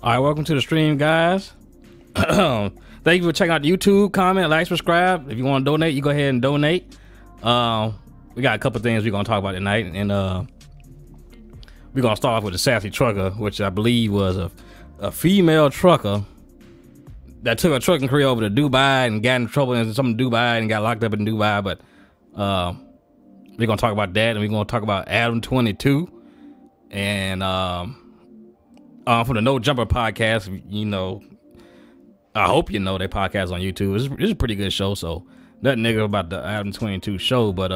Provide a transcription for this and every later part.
All right, welcome to the stream, guys. Thank you for checking out the YouTube. Comment, like, subscribe. If you want to donate, you go ahead and donate. We got a couple things we're gonna talk about tonight, and we're gonna start off with the Sassy Trucker, which I believe was a female trucker that took a trucking career over to Dubai and got in trouble in some Dubai and got locked up in Dubai. But we're gonna talk about that, and we're gonna talk about Adam22 and from the No Jumper podcast. You know, I hope you know their podcast on YouTube. It's a pretty good show. So nothing negative about the Adam22 show, but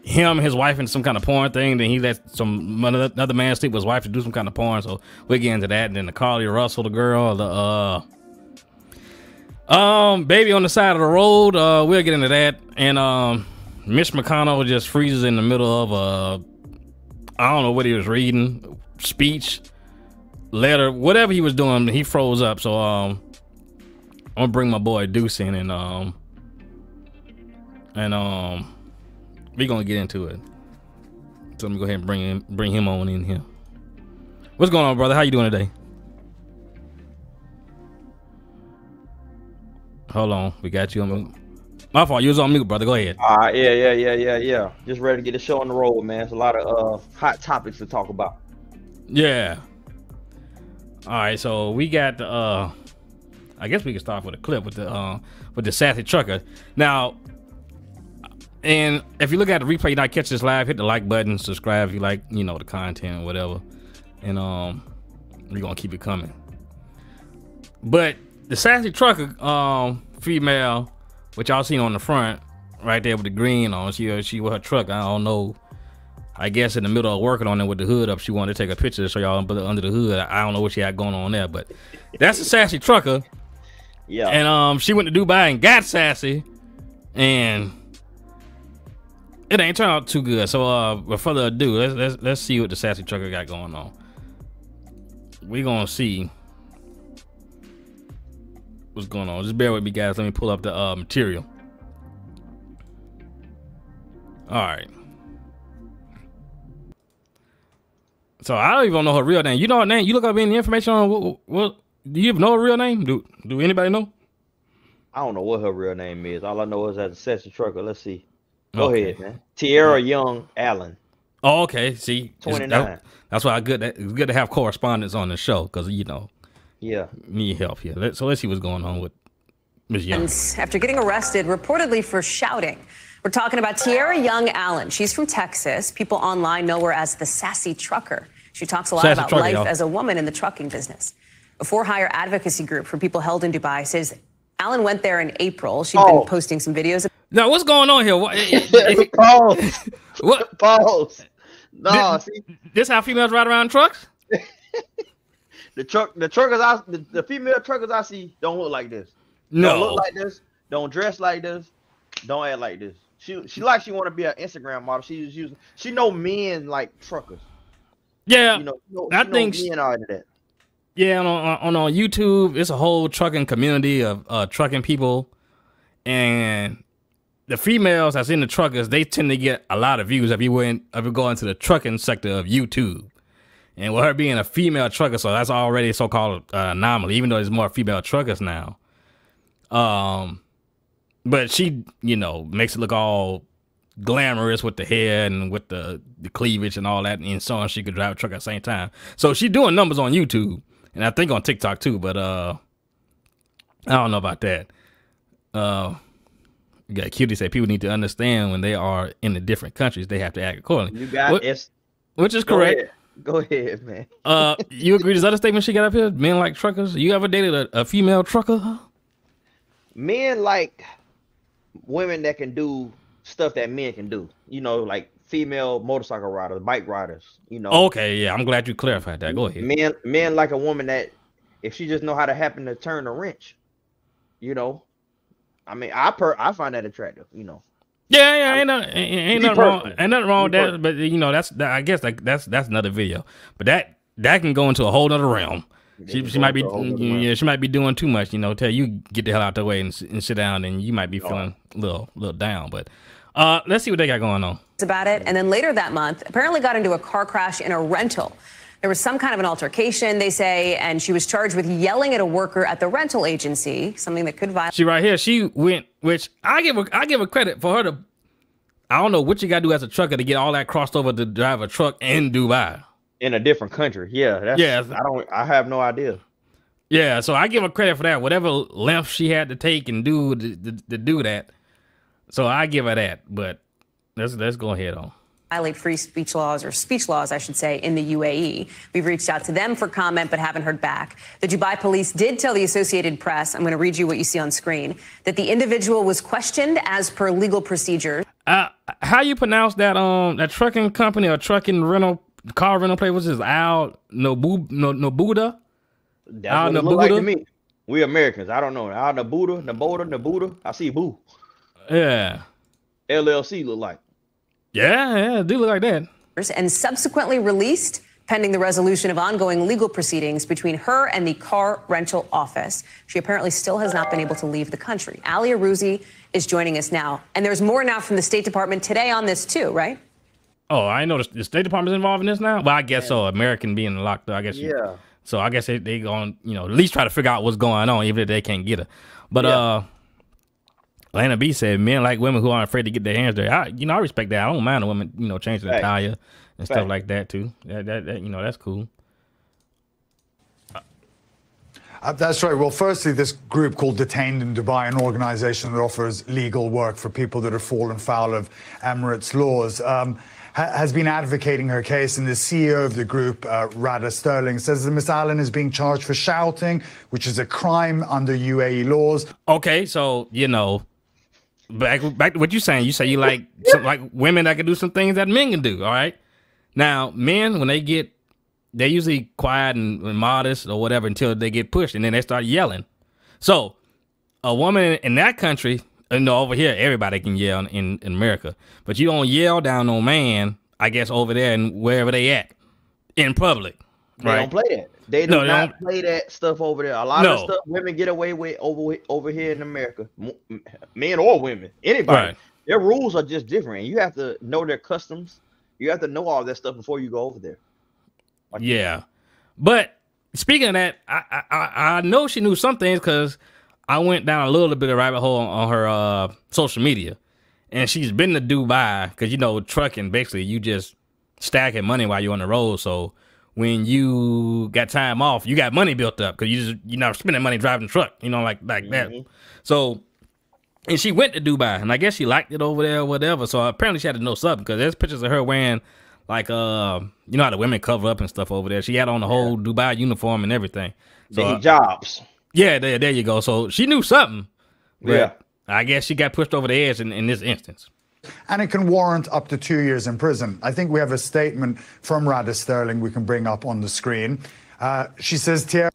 him and his wife in some kind of porn thing. Then he let another man sleep with his wife to do some kind of porn. So we'll get into that. And then the Carlee Russell, the girl, the baby on the side of the road. We'll get into that. And Mitch McConnell just freezes in the middle of I don't know what he was reading, speech, letter, whatever he was doing. He froze up. So I'm gonna bring my boy Deuce in, and we're gonna get into it. So let me go ahead and bring him on in here. What's going on, brother? How you doing today? Hold on, we got you on mute. My fault, you was on mute, brother. Go ahead. Yeah. Just ready to get the show on the road, man. It's a lot of hot topics to talk about. Yeah. All right, so we got the I guess we can start with a clip with the Sassy Trucker. Now, and if you look at the replay, you not catch this live, hit the like button, subscribe if you like, you know, the content or whatever. And we're gonna keep it coming. But the Sassy Trucker female, which y'all seen on the front right there with the green on, she with her truck. I don't know, I guess in the middle of working on it with the hood up, she wanted to take a picture to show y'all under the hood. I don't know what she had going on there, but that's the Sassy Trucker. Yeah. And she went to Dubai and got sassy, and it ain't turned out too good. So without further ado, let's see what the Sassy Trucker got going on. We gonna see what's going on. Just bear with me, guys. Let me pull up the material. All right. So I don't even know her real name. You know her name? You look up any information on what do you even know her real name? Do anybody know? I don't know what her real name is. All I know is as a Sassy Trucker. Let's see. Go ahead, man. Tierra Young Allen. Oh, okay. See, 29. That's why it's good to have correspondence on the show, because you know. Yeah. Need help here. So let's see what's going on with Ms. Young. After getting arrested, reportedly for shouting. We're talking about Tierra Young Allen. She's from Texas. People online know her as the Sassy Trucker. She talks a lot about life as a woman in the trucking business. A for-hire advocacy group for people held in Dubai says Allen went there in April. She'd been posting some videos. Now, what's going on here? Pause. What? Pause. No, this how females ride around trucks? The female truckers I see don't look like this. No. Don't look like this. Don't dress like this. Don't act like this. She want to be an Instagram model. She know men like truckers. Yeah, I think men are into that. Yeah, on YouTube, it's a whole trucking community of trucking people, and the females that's in the truckers, they tend to get a lot of views if you go into the trucking sector of YouTube. And with her being a female trucker, so that's already a so-called anomaly, even though there's more female truckers now. But she, you know, makes it look all glamorous with the hair and with the cleavage and all that, and so on. She could drive a truck at the same time. So she's doing numbers on YouTube, and I think on TikTok too, but I don't know about that. Yeah, Cutie said people need to understand when they are in the different countries, they have to act accordingly. You got it. Which is correct. Go ahead, man. You agree with this other statement she got up here? Men like truckers. You ever dated a female trucker? Men like women that can do stuff that men can do. You know, like female motorcycle riders, bike riders. You know. Okay, yeah, I'm glad you clarified that. Go ahead. Men like a woman that, if she just know how to happen to turn a wrench, you know. I mean, I find that attractive. You know. Yeah, ain't nothing wrong with that. But you know, I guess that's another video. But that can go into a whole other realm. She might be she might be doing too much. You know, tell you get the hell out the way and sit down, and you might be feeling a little down. But let's see what they got going on. About it, and then later that month, apparently got into a car crash in a rental. There was some kind of an altercation, they say, and she was charged with yelling at a worker at the rental agency, something that could violate. She right here, she went, which I give her credit for her to, I don't know what you got to do as a trucker to get all that crossed over to drive a truck in Dubai. In a different country. Yeah. I have no idea. Yeah, so I give her credit for that. Whatever length she had to take and do to do that. So I give her that. But let's go ahead on. Violate free speech laws, or speech laws, I should say, in the UAE. We've reached out to them for comment, but haven't heard back. The Dubai police did tell the Associated Press, I'm going to read you what you see on screen, that the individual was questioned as per legal procedures. How you pronounce that that trucking company or trucking car rental place? What's this? Nobuda? That's what it look like to me. We Americans. I don't know. Nabuda. I see boo. Yeah. LLC look like. Yeah, it do look like that. And subsequently released pending the resolution of ongoing legal proceedings between her and the car rental office. She apparently still has not been able to leave the country. Ali Arouzi is joining us now. And there's more now from the State Department today on this too, right? Oh, I know the State Department's involved in this now? Well, I guess so. American being locked up, I guess. Yeah. So I guess they going, at least try to figure out what's going on, even if they can't get her. But Lana B said, men like women who aren't afraid to get their hands dirty. I respect that. I don't mind a woman, changing the tire and stuff like that too. That that's cool. That's right. Well, firstly, this group called Detained in Dubai, an organization that offers legal work for people that have fallen foul of Emirates laws, has been advocating her case, and the CEO of the group, Rada Sterling, says that Miss Allen is being charged for shouting, which is a crime under UAE laws. Okay, so, back to what you're saying. You say you like women that can do some things that men can do, all right? Now, men, when they're usually quiet and modest or whatever until they get pushed, and then they start yelling. So, a woman in that country... over here, everybody can yell in America. But you don't yell down no man, I guess, over there and wherever they at in public. They don't play that. They do not play that stuff over there. A lot of stuff women get away with over here in America. Men or women. Anybody. Right. Their rules are just different. You have to know their customs. You have to know all that stuff before you go over there. Yeah. But speaking of that, I know she knew some things because I went down a little bit of rabbit hole on her social media, and she's been to Dubai because, trucking, basically, you just stacking money while you're on the road. So when you got time off, you got money built up because you're not spending money driving the truck, like that. So, and she went to Dubai, and I guess she liked it over there or whatever. So apparently she had to know something because there's pictures of her wearing like, how the women cover up and stuff over there. She had on the whole Dubai uniform and everything. So jobs. Yeah, there you go. So she knew something. Yeah. I guess she got pushed over the edge in this instance. And it can warrant up to 2 years in prison. I think we have a statement from Rada Sterling we can bring up on the screen. She says, Tierra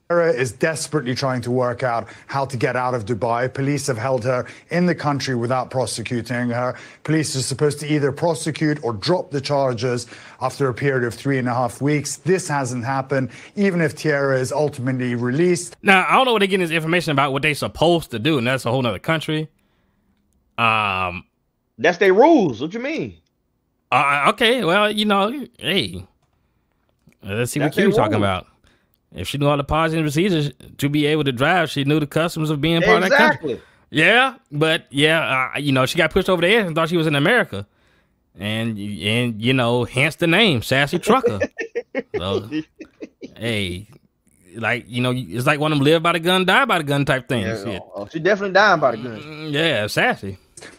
is desperately trying to work out how to get out of Dubai. Police have held her in the country without prosecuting her. Police are supposed to either prosecute or drop the charges after a period of 3.5 weeks. This hasn't happened, even if Tierra is ultimately released. Now, I don't know where they're getting this information about what they're supposed to do, and that's a whole nother country. That's their rules. What you mean? Okay, well, hey, let's see what Q's talking about. If she knew all the policies and procedures to be able to drive, she knew the customs of being part of that country. Yeah, but she got pushed over the edge and thought she was in America, and hence the name Sassy Trucker. So, hey, it's like one of them live by the gun, die by the gun type things. Yeah, she definitely dying by the gun. Yeah, sassy.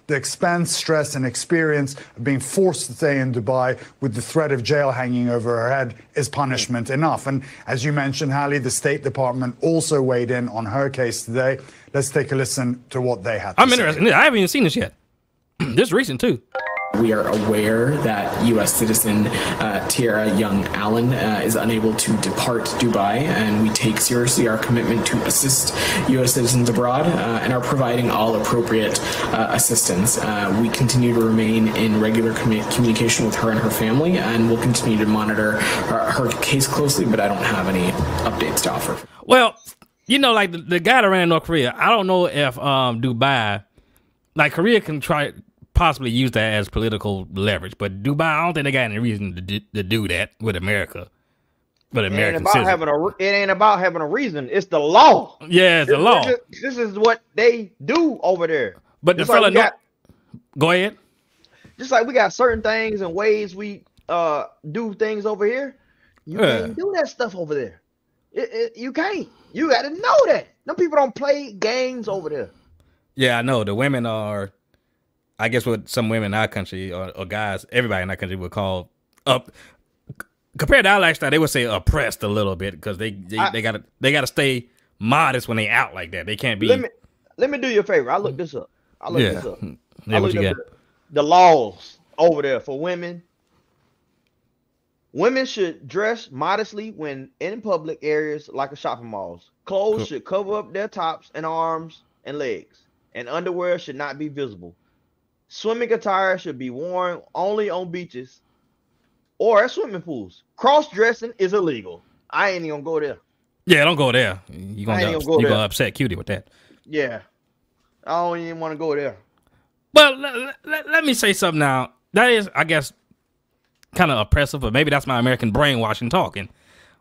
The expense, stress, and experience of being forced to stay in Dubai with the threat of jail hanging over her head is punishment enough. And as you mentioned, Hallie, the State Department also weighed in on her case today. Let's take a listen to what they had to say. I'm interested. I haven't even seen this yet. This is recent, too. We are aware that U.S. citizen Tierra Young Allen is unable to depart Dubai, and we take seriously our commitment to assist U.S. citizens abroad and are providing all appropriate assistance. We continue to remain in regular communication with her and her family, and we'll continue to monitor her case closely, but I don't have any updates to offer. Well, like the guy that ran North Korea, I don't know if Dubai, like Korea can possibly use that as political leverage, but Dubai, I don't think they got any reason to do that with America. But American it ain't about having a reason. It's the law. Yeah, it's the law. This is what they do over there. But the fella, go ahead. Just like we got certain things and ways we do things over here, you can't do that stuff over there. You can't. You got to know that. No people don't play games over there. Yeah, I know. The women are, I guess what some women in our country or guys, everybody in our country would call up. Compared to our lifestyle, they would say oppressed a little bit because they gotta stay modest when they out like that. They can't be. Let me do you a favor. I looked this up. Yeah, what you got? The laws over there for women. Women should dress modestly when in public areas like a shopping malls. Clothes should cover up their tops and arms and legs, and underwear should not be visible. Swimming attire should be worn only on beaches or at swimming pools. Cross-dressing is illegal. I ain't even gonna go there. Yeah, don't go there. You're gonna upset Cutie with that. Yeah. I don't even want to go there. Well, let me say something now. That is, I guess, kind of oppressive, but maybe that's my American brainwashing talking.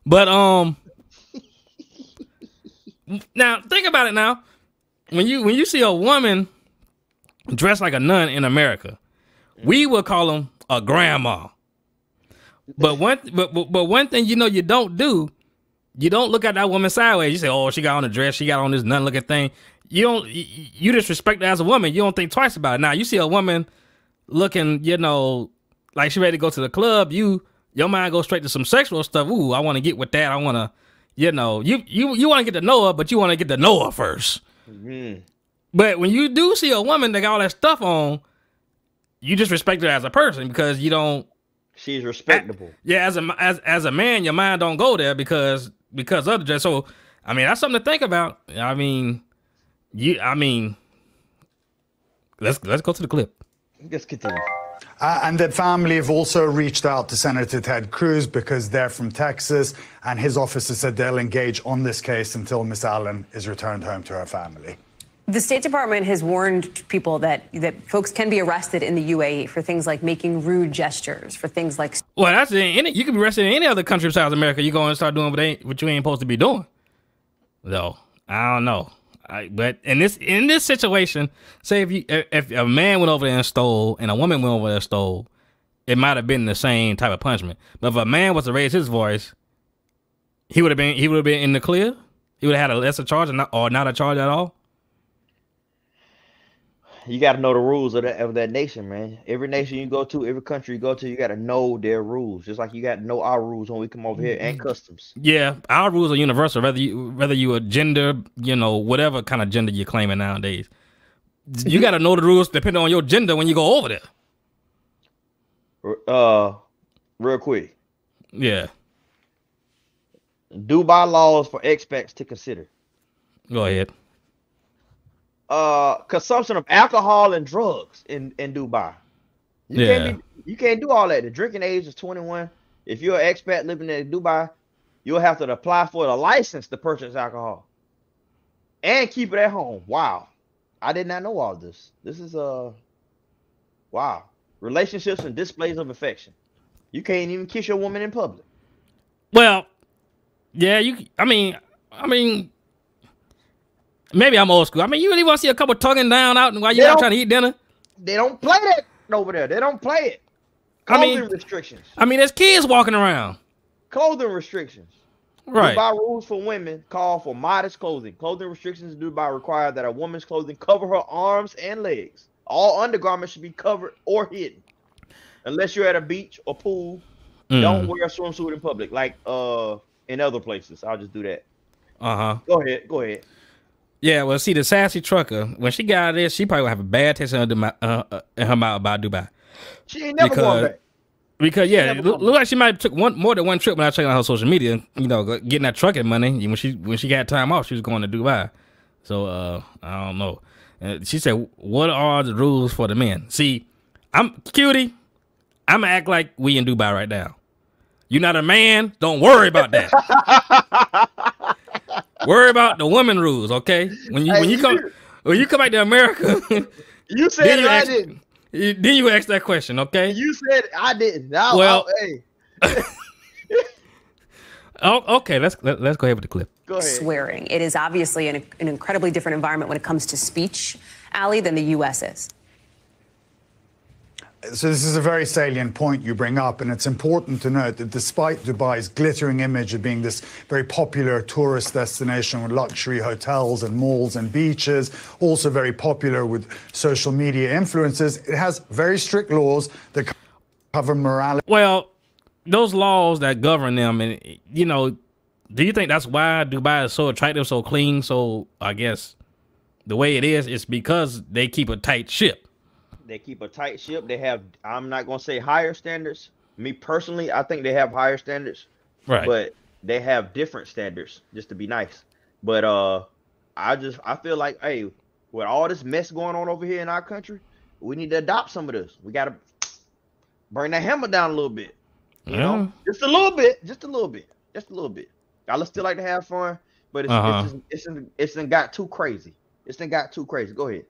But now think about it. Now, when you see a woman dressed like a nun in America, we would call them a grandma. But one thing you don't do, you don't look at that woman sideways. You say, "Oh, she got on a dress, she got on this nun looking thing." You disrespect her as a woman. You don't think twice about it. Now you see a woman looking, like she ready to go to the club. Your mind goes straight to some sexual stuff. Ooh, I want to get with that. I want to, you want to get to know her, but you want to get to know her first. Mm-hmm. But when you do see a woman that got all that stuff on, you just respect her as a person because you don't. She's respectable. Yeah, as a man, your mind don't go there because of the dress. So I mean, that's something to think about. I mean, let's go to the clip. Let's continue. And the family have also reached out to Senator Ted Cruz because they're from Texas, and his office has said they'll engage on this case until Miss Allen is returned home to her family. The State Department has warned people that folks can be arrested in the UAE for things like making rude gestures, for things like... Well, that's you can be arrested in any other country besides America. You're going to start doing what you ain't supposed to be doing. Though, I don't know. But in this situation, say if a man went over there and stole and a woman went over there and stole, it might have been the same type of punishment. But if a man was to raise his voice, he would have been in the clear. He would have had a lesser charge or not a charge at all. You got to know the rules of that nation, man. Every nation you go to, every country you go to, you got to know their rules. Just like you got to know our rules when we come over here and customs. Yeah, our rules are universal. Whether you a gender, whatever kind of gender you're claiming nowadays, you got to know the rules depending on your gender when you go over there. Real quick. Yeah. Dubai laws for expats to consider. Go ahead. Consumption of alcohol and drugs in Dubai. You can't do all that. The drinking age is 21. If you're an expat living in Dubai, you'll have to apply for a license to purchase alcohol and keep it at home. Wow, I did not know all this. This is wow. Relationships and displays of affection. You can't even kiss your woman in public. Well, yeah, I mean. Maybe I'm old school. I mean, you really want to see a couple tugging down out while you're out trying to eat dinner? They don't play that over there. They don't play it. Clothing restrictions. I mean, there's kids walking around. Clothing restrictions. Right. Dubai rules for women call for modest clothing. Clothing restrictions in Dubai require that a woman's clothing cover her arms and legs. All undergarments should be covered or hidden. Unless you're at a beach or pool, don't wear a swimsuit in public. Like in other places. I'll just do that. Uh-huh. Go ahead. Yeah, well, see, the Sassy Trucker, when she got out of there, she probably will have a bad taste in her mouth about Dubai. She ain't never going back. Because, yeah, it looked like she might have took more than one trip when I checked out her social media, getting that trucking money. When she got time off, she was going to Dubai. So, I don't know. She said, what are the rules for the men? See, I'm Cutie. I'm going to act like we in Dubai right now. You're not a man. Don't worry about that. Worry about the women rules, okay? When you come back to America, you said I didn't. Then you ask that question, okay? You said I didn't. Well, hey. Oh, okay. Let's go ahead with the clip. Go ahead. Swearing. It is obviously an incredibly different environment when it comes to speech, Allie, than the U.S. is. So this is a very salient point you bring up, and it's important to note that despite Dubai's glittering image of being this very popular tourist destination with luxury hotels and malls and beaches, also very popular with social media influencers, it has very strict laws that cover morality. Well, those laws that govern them, and you know, do you think that's why Dubai is so attractive, so clean? So I guess the way it is, it's because they keep a tight ship. They keep a tight ship. They have, I'm not going to say higher standards. Me personally, I think they have higher standards. Right. But they have different standards, just to be nice. But I feel like, hey, with all this mess going on over here in our country, we need to adopt some of this. We got to bring that hammer down a little bit. You know? Just a little bit. Just a little bit. Just a little bit. I still like to have fun, but it's got too crazy. It's got too crazy. Go ahead.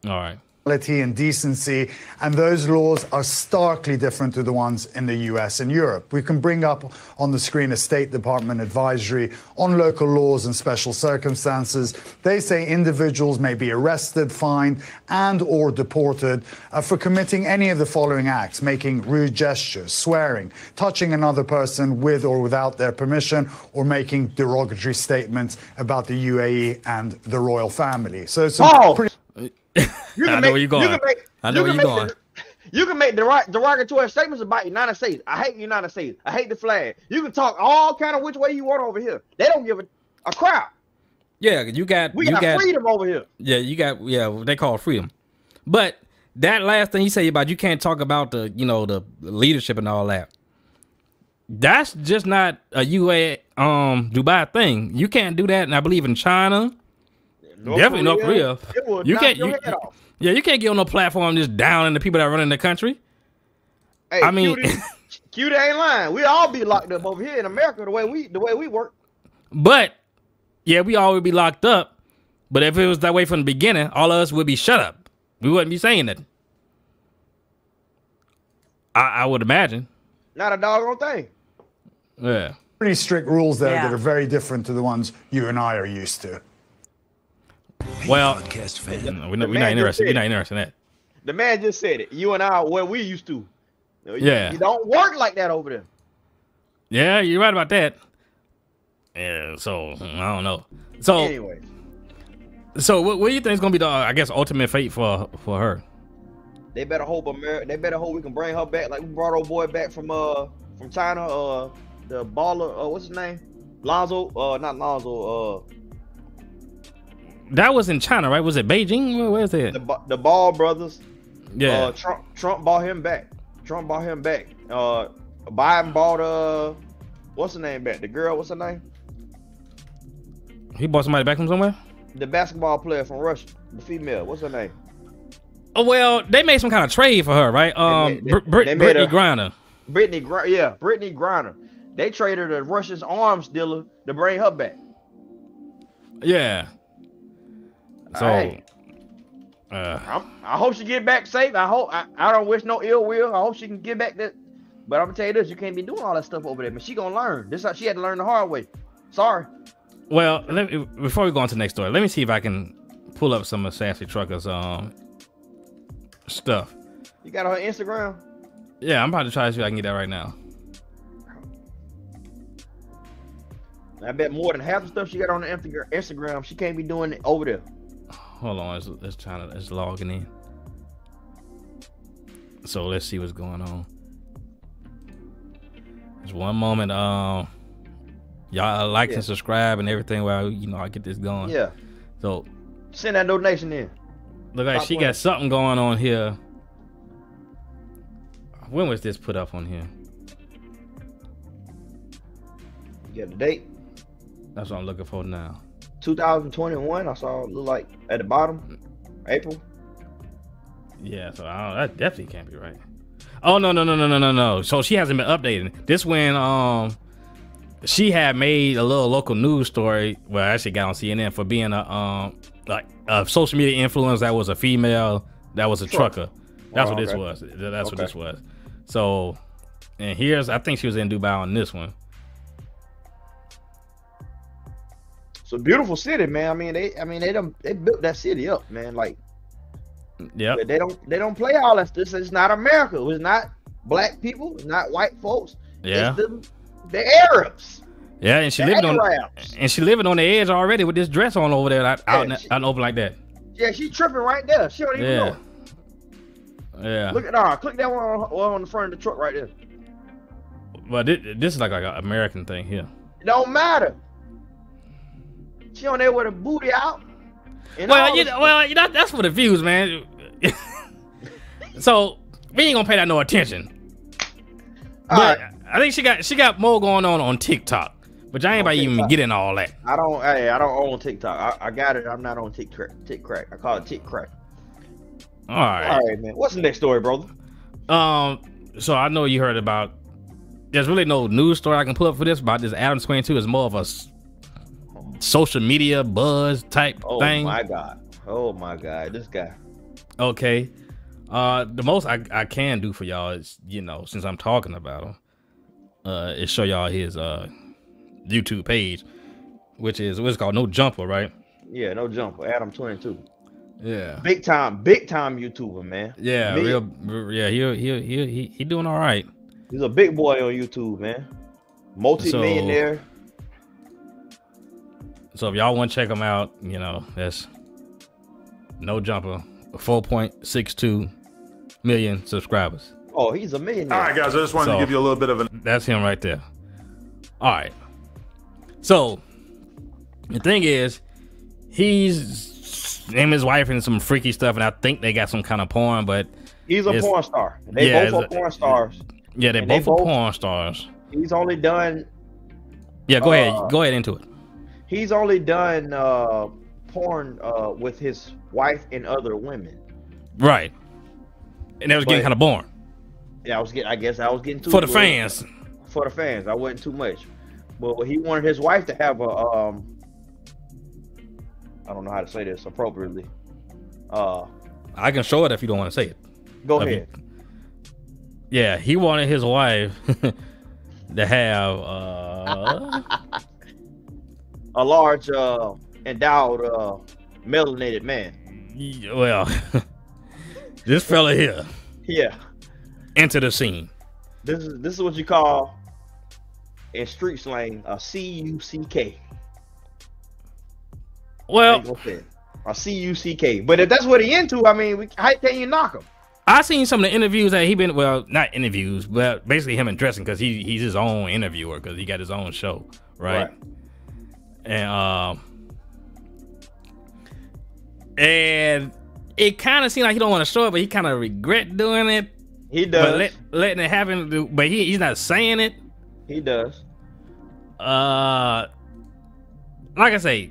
All right. And decency, and those laws are starkly different to the ones in the US and Europe. We can bring up on the screen a State Department advisory on local laws and special circumstances. They say individuals may be arrested, fined, and or deported for committing any of the following acts: making rude gestures, swearing, touching another person with or without their permission, or making derogatory statements about the UAE and the royal family. So some pretty... I know where you're going. I know where you're going. You can make derogatory statements about the United States. I hate the United States. I hate the flag. You can talk all kind of which way you want over here. They don't give a crap. Yeah, we got freedom over here. Yeah, they call it freedom. But that last thing you say about you can't talk about the leadership and all that. That's just not a Dubai thing. You can't do that, and I believe in China. Definitely North Korea. You can't. You can't get on no platform just downing the people that are running the country. Hey, I mean, Kutie ain't lying. We all be locked up over here in America the way we work. But yeah, we all would be locked up. But if it was that way from the beginning, all of us would be shut up. We wouldn't be saying that. I would imagine. Not a doggone thing. Yeah. Pretty strict rules there that are very different to the ones you and I are used to. Well, we're not interested. We're not interested in that. The man just said it. You and I, what we used to. You don't work like that over there. Yeah, you're right about that. Yeah, so I don't know. So anyway, what do you think is gonna be the I guess ultimate fate for her? They better hope They better hope we can bring her back like we brought old boy back from China. The baller. What's his name? Lonzo. Not Lonzo. That was in China, right? Was it Beijing? Where's it? The Ball brothers. Yeah. Trump bought him back. Biden bought what's her name back? The girl, what's her name? He bought somebody back from somewhere? The basketball player from Russia, the female. What's her name? Oh well, they made some kind of trade for her, right? Brittany Griner. Brittany Griner. They traded a Russian arms dealer to bring her back. Yeah. So, hey, I hope she get back safe. I don't wish no ill will. I hope she can get back that. But I'm gonna tell you this: you can't be doing all that stuff over there. But she gonna learn. She had to learn the hard way. Sorry. Well, before we go on to the next story, let me see if I can pull up some of Sassy Trucker's stuff. You got her Instagram? Yeah, I'm about to try to see if I can get that right now. I bet more than half the stuff she got on the Instagram, she can't be doing it over there. Hold on, it's logging in. So let's see what's going on. Just one moment. Y'all like and subscribe and everything while I get this going. Yeah. So send that donation in. Look like she got something going on here. When was this put up on here? You got the date? That's what I'm looking for now. 2021. I saw it look like at the bottom, April. Yeah, so that definitely can't be right. Oh no. So she hasn't been updating. This when she had made a little local news story. Well, I actually got on CNN for being a social media influencer that was a female that was a trucker. That's what this was. That's what this was. So, and I think she was in Dubai on this one. It's a beautiful city, man. I mean, they built that city up, man. Like, yeah, they don't play all that. This is not America. It's not black people. It's not white folks. Yeah, it's the Arabs. Yeah, and she living on the edge already with this dress on over there, out open like that. Yeah, she tripping right there. She don't even know. Yeah. Look at click that one on the front of the truck right there. But this is like an American thing here. It don't matter. She on there with her booty out. That's for the views, man. So we ain't gonna pay that no attention. But I think she got more going on TikTok. But I ain't about to even get in all that. I don't own TikTok. I got it. I'm not on TikTok. I call it TikCrack. All right, man. What's the next story, brother? So I know you heard about. There's really no news story I can pull up for this about this Adam22. It's more of a social media buzz type thing. Oh my god, this guy. Okay. The most I can do for y'all is, since I'm talking about him, is show y'all his YouTube page, which is what's called No Jumper, right? Yeah, No Jumper, Adam22. Yeah, big time YouTuber, man. Yeah, he doing all right. He's a big boy on YouTube, man. Multi-millionaire. So if y'all want to check him out, that's No Jumper, 4.62 million subscribers. Oh, he's a millionaire. All right, guys, I just wanted to give you a little bit of That's him right there. All right. So the thing is, he's him and his wife in some freaky stuff, and I think they got some kind of porn, but he's a porn star. They both are porn stars. Yeah, they both are porn stars. He's only done. Yeah, go ahead into it. He's only done porn with his wife and other women. Right. And that was getting kind of boring. Yeah, I guess I was getting too for the fans. For the fans, I wasn't too much. But he wanted his wife to have a I don't know how to say this appropriately. I can show it if you don't want to say it. Go ahead. Yeah, he wanted his wife to have a large endowed melanated man. Well, this fella here. Yeah. Enter the scene. This is what you call in street slang a CUCK. Well, a CUCK. But if that's what he into, I mean, how can you knock him? I seen some of the interviews that he been, well, not interviews, but basically him addressing, because he's his own interviewer, because he got his own show, right? And it kind of seemed like he don't want to show it, but he kind of regret doing it. He does. But letting it happen, but he's not saying it. He does. Like I say,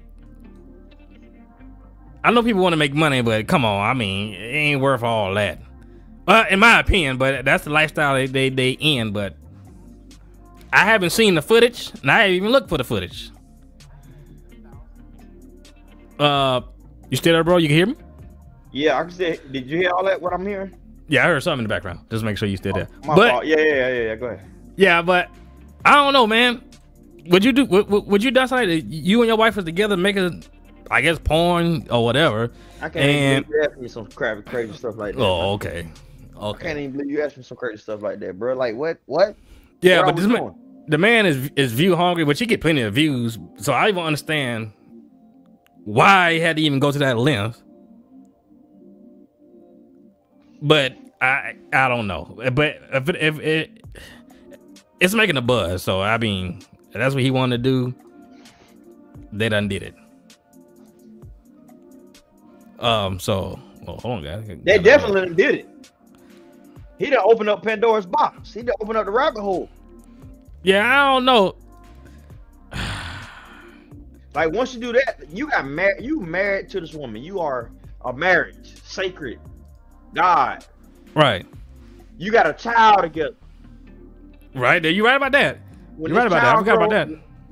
I know people want to make money, but come on, I mean, it ain't worth all that. In my opinion, but that's the lifestyle they in. But I haven't seen the footage, and I haven't even looked for the footage. You still there, bro? You can hear me? Yeah, I can see. Did you hear all that? What I'm hearing? Yeah, I heard something in the background. Just make sure you still there. My fault. Yeah. Go ahead. Yeah, but I don't know, man. Would you do something like you and your wife was together making, I guess, porn or whatever? I can't even believe you asked me some crazy stuff like that. Oh, okay. I can't even believe you asked me some crazy stuff like that, bro. Like what? Yeah, but the man is view hungry, but you get plenty of views. So I even understand why he had to even go to that length. But I don't know. But if it's making a buzz, so I mean, if that's what he wanted to do, they done did it. So hold on, guys. They definitely did it. He done opened up Pandora's box. He done opened up the rabbit hole. Yeah, I don't know. Like once you do that, you got married. You married to this woman. You are a marriage, sacred, God. Right. You got a child together. Right. You right about that. You're right about that. I forgot about that.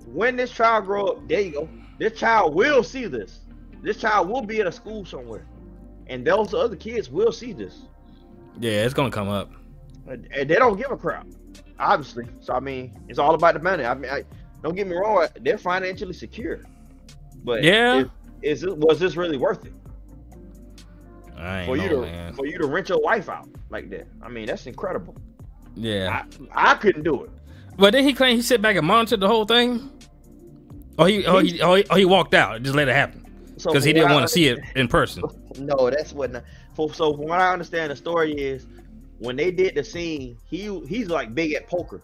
When this child grow up, there you go. This child will see this. This child will be at a school somewhere, and those other kids will see this. Yeah, it's gonna come up. And they don't give a crap, obviously. So I mean, it's all about the money. I mean, don't get me wrong. They're financially secure. But yeah, was this really worth it? For you to rent your wife out like that? I mean, that's incredible. Yeah, I couldn't do it. But then he claimed he sit back and monitored the whole thing. He walked out, just let it happen because he didn't want to see it in person. No, that's what. So from what I understand, the story is when they did the scene, he's like big at poker.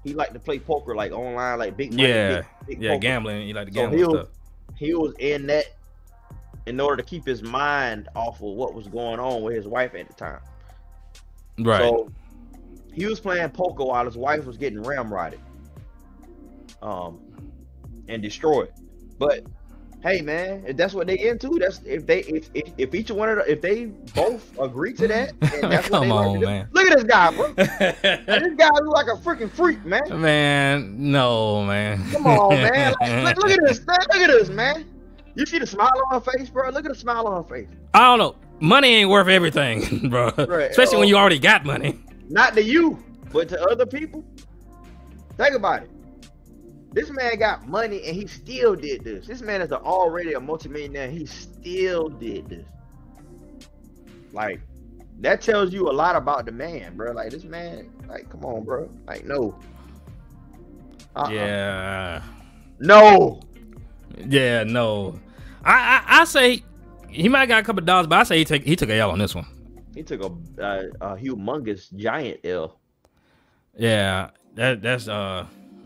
He liked to play poker like online, like big money, big poker. Gambling. He liked to gamble stuff. He was in that in order to keep his mind off of what was going on with his wife at the time. Right. So he was playing poker while his wife was getting ramrodded, and destroyed. But hey, man, if that's what they into, that's if each one of if they both agree to that, then that's what they like to do. Man. Look at this guy, bro. This guy looks like a freaking freak, man. Man, no, man. Come on, man. Look at this, man. Look at this, man. You see the smile on her face, bro? Look at the smile on her face. I don't know. Money ain't worth everything, bro. Right. Especially when you already got money. Not to you, but to other people. Think about it. This man got money and he still did this. This man is already a multimillionaire. He still did this. Like, that tells you a lot about the man, bro. Like, this man, like, come on, bro. Like, no. Yeah. No. Yeah, no. I say he might have got a couple of dollars, but I say he took a L on this one. He took a humongous giant L. Yeah, that's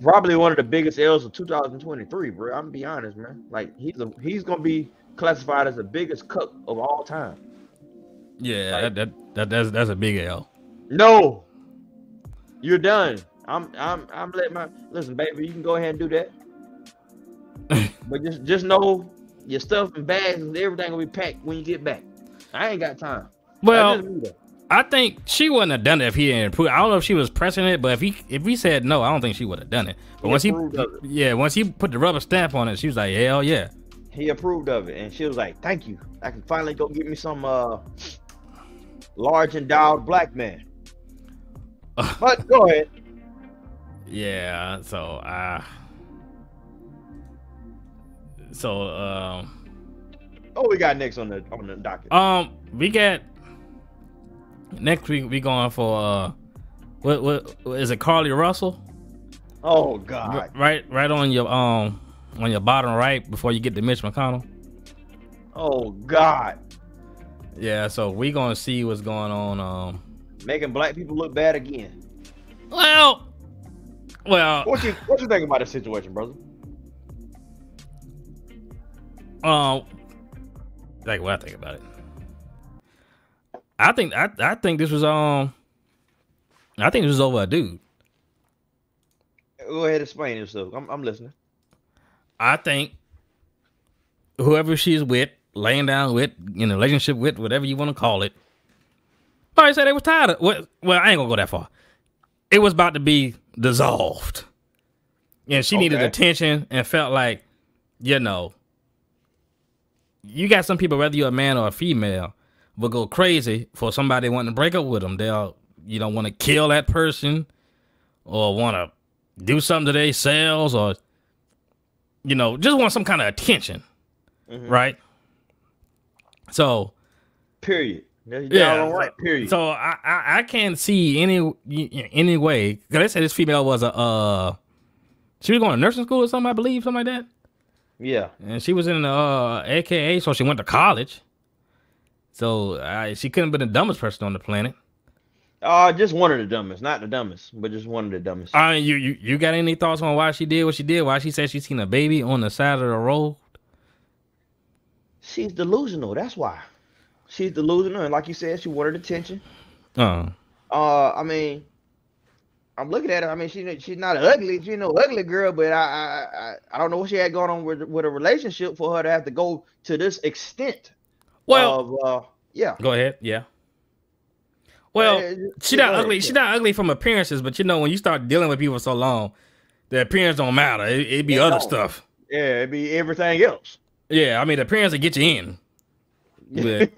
probably one of the biggest L's of 2023, bro. I'm gonna be honest, man. Like he's gonna be classified as the biggest cuck of all time. Yeah, like, that's a big L. No, you're done. I'm letting listen, baby. You can go ahead and do that, but just know your stuff and bags and everything will be packed when you get back. I ain't got time. Well, I think she wouldn't have done it if he didn't approve. I don't know if she was pressing it, but if he said no, I don't think she would have done it. But once he put the rubber stamp on it, she was like, hell yeah. He approved of it, and she was like, thank you. I can finally go get me some large endowed black man. But go ahead. Yeah, what we got next on the docket? We got next week we going for what is it, Carlee Russell? Oh God. Right on your bottom right before you get to Mitch McConnell. Oh God. Yeah, so we gonna see what's going on. Making black people look bad again. Well. What you think about the situation, brother? Like what I think about it. I think this was over a dude. Go ahead and explain yourself. I'm listening. I think whoever she's with, laying down with, in a relationship with, whatever you want to call it. Probably said they was tired of well, I ain't gonna go that far. It was about to be dissolved. And she needed attention and felt like, you got some people, whether you're a man or a female, will go crazy for somebody wanting to break up with them. They'll, want to kill that person or want to do something to their cells or, just want some kind of attention. Mm-hmm. Right? So. Period. Yeah. All right. Period. So I can't see any way. Cause they said this female was she was going to nursing school or something, I believe, something like that. Yeah. And she was in AKA, so she went to college. So she couldn't have been the dumbest person on the planet. Just one of the dumbest, not the dumbest, but just one of the dumbest. You got any thoughts on why she did what she did? Why she said she seen a baby on the side of the road? She's delusional. That's why. She's delusional, and like you said, she wanted attention. I mean, I'm looking at her. I mean, she's not ugly. She's no ugly girl, but I don't know what she had going on with a relationship for her to have to go to this extent. Well, yeah. Go ahead. Yeah. Well, she's not ugly. She's not ugly from appearances, but when you start dealing with people so long, the appearance don't matter. It'd be other stuff. Yeah, it'd be everything else. Yeah, I mean, the appearance will get you in. But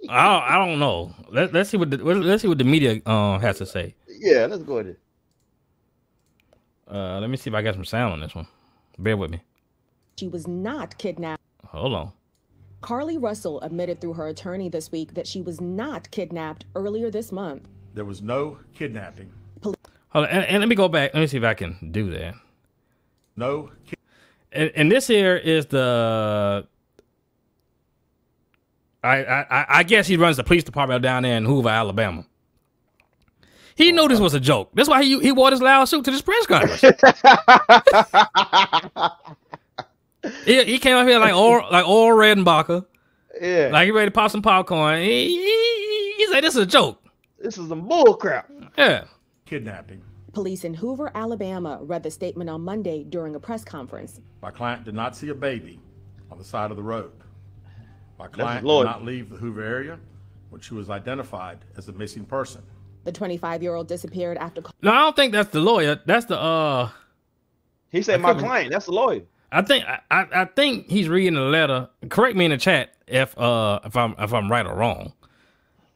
I don't know. Let's see what the media has to say. Yeah, let's go ahead. Let me see if I got some sound on this one. Bear with me. She was not kidnapped. Hold on. Carlee Russell admitted through her attorney this week that she was not kidnapped earlier this month. There was no kidnapping. Hold on, and let me go back. Let me see if I can do that. No. And this here is the. I guess he runs the police department down there in Hoover, Alabama. He knew this was a joke. That's why he wore this loud suit to this press conference. he came up here like old Redenbacher. Yeah. Like he ready to pop some popcorn. He said this is a joke. This is some bull crap. Yeah. Kidnapping. Police in Hoover, Alabama read the statement on Monday during a press conference. My client did not see a baby on the side of the road. My client did not leave the Hoover area when she was identified as a missing person. The 25-year-old disappeared after... No, I don't think that's the lawyer. That's the... He said my client. That's the lawyer. I think he's reading the letter. Correct me in the chat if I'm right or wrong.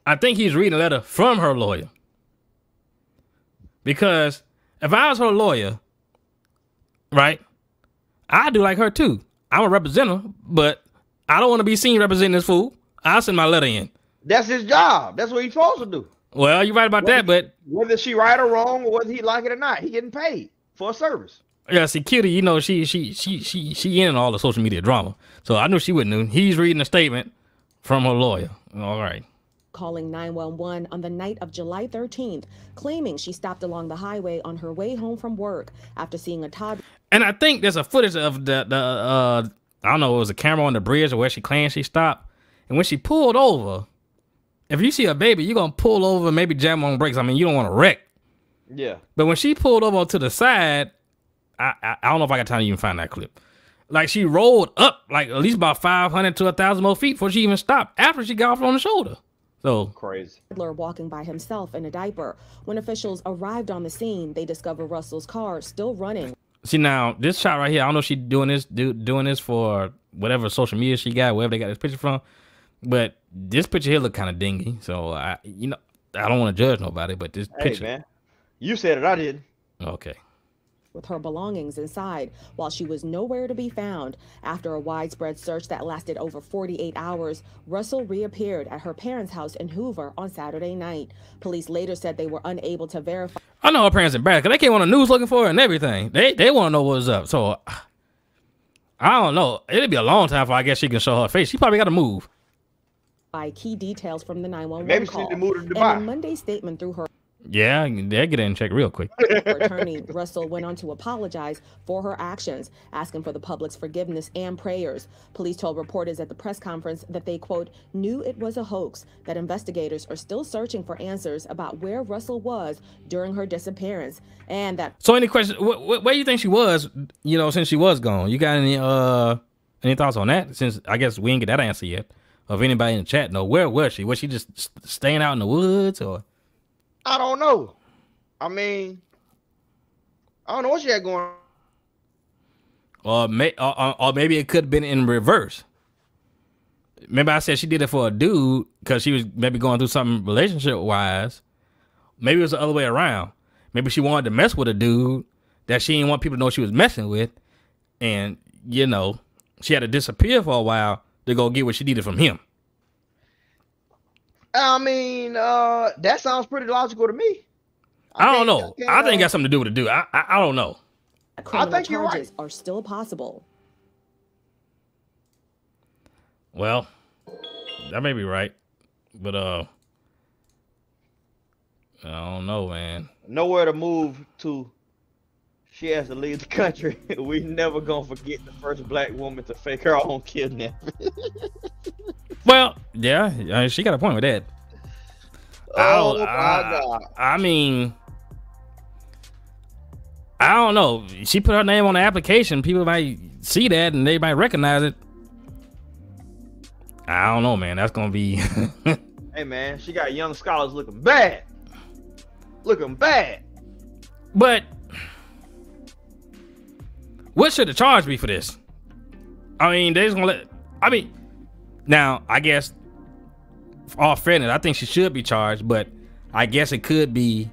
I think he's reading a letter from her lawyer. Because if I was her lawyer, right, I do like her too. I'm a representative, but I don't want to be seen representing this fool. I'll send my letter in. That's his job. That's what he's supposed to do. Well, you're right about that, but whether she right or wrong, or whether he like it or not, he getting paid for a service. Yeah, see, Kutie, you know, she in all the social media drama, so I knew she wouldn't know. He's reading a statement from her lawyer. All right. Calling 911 on the night of July 13th, claiming she stopped along the highway on her way home from work after seeing a toddler. And I think there's a footage of the I don't know, it was a camera on the bridge or where she claimed she stopped, and when she pulled over. If you see a baby, you're going to pull over and maybe jam on brakes. I mean, you don't want to wreck. Yeah. But when she pulled over to the side, I don't know if I got time to even find that clip. Like, she rolled up like at least about 500 to 1,000 more feet before she even stopped after she got off on the shoulder. So crazy. Walking by himself in a diaper. When officials arrived on the scene, they discovered Russell's car still running. See, now, this shot right here, I don't know if she's doing this for whatever social media she got, wherever they got this picture from. But this picture here look kind of dingy, so I don't want to judge nobody, but this picture. Hey man, you said it, I didn't. Okay. With her belongings inside, while she was nowhere to be found. After a widespread search that lasted over 48 hours, Russell reappeared at her parents' house in Hoover on Saturday night. Police later said they were unable to verify. I know her parents embarrassed because they came on the news looking for her and everything. They want to know what's up. So I don't know. It'll be a long time before I guess she can show her face. She probably got to move. By key details from the 911 Maybe call. she need to move to Dubai. In a Monday statement through her Yeah, they'll get in and check real quick. her attorney, Russell went on to apologize for her actions, asking for the public's forgiveness and prayers. Police told reporters at the press conference that they, quote, knew it was a hoax, that investigators are still searching for answers about where Russell was during her disappearance, and that... So any questions, where do you think she was, you know, since she was gone? You got any thoughts on that? Since I guess we didn't get that answer yet. Or if anybody in the chat know, where was she? Was she just staying out in the woods or? I don't know. I mean, I don't know what she had going on. Or maybe it could have been in reverse. Remember I said she did it for a dude because she was maybe going through something relationship-wise. Maybe it was the other way around. Maybe she wanted to mess with a dude that she didn't want people to know she was messing with. And, you know, she had to disappear for a while to go get what she needed from him. I mean, that sounds pretty logical to me. I don't know. I think it got something to do with the dude. I don't know. Criminal charges are still possible. Well, that may be right, but I don't know, man. Nowhere to move to. She has to leave the country. We never gonna forget the first black woman to fake her own kidnapping. Well, yeah, she got a point with that. Oh my God. I mean, I don't know. She put her name on the application. People might see that and they might recognize it. I don't know, man. That's gonna be. Hey, man, she got young scholars looking bad. Looking bad. But what should the charge be for this? I mean, they just gonna let. I mean, now I guess, for all fairness, I think she should be charged, but I guess it could be.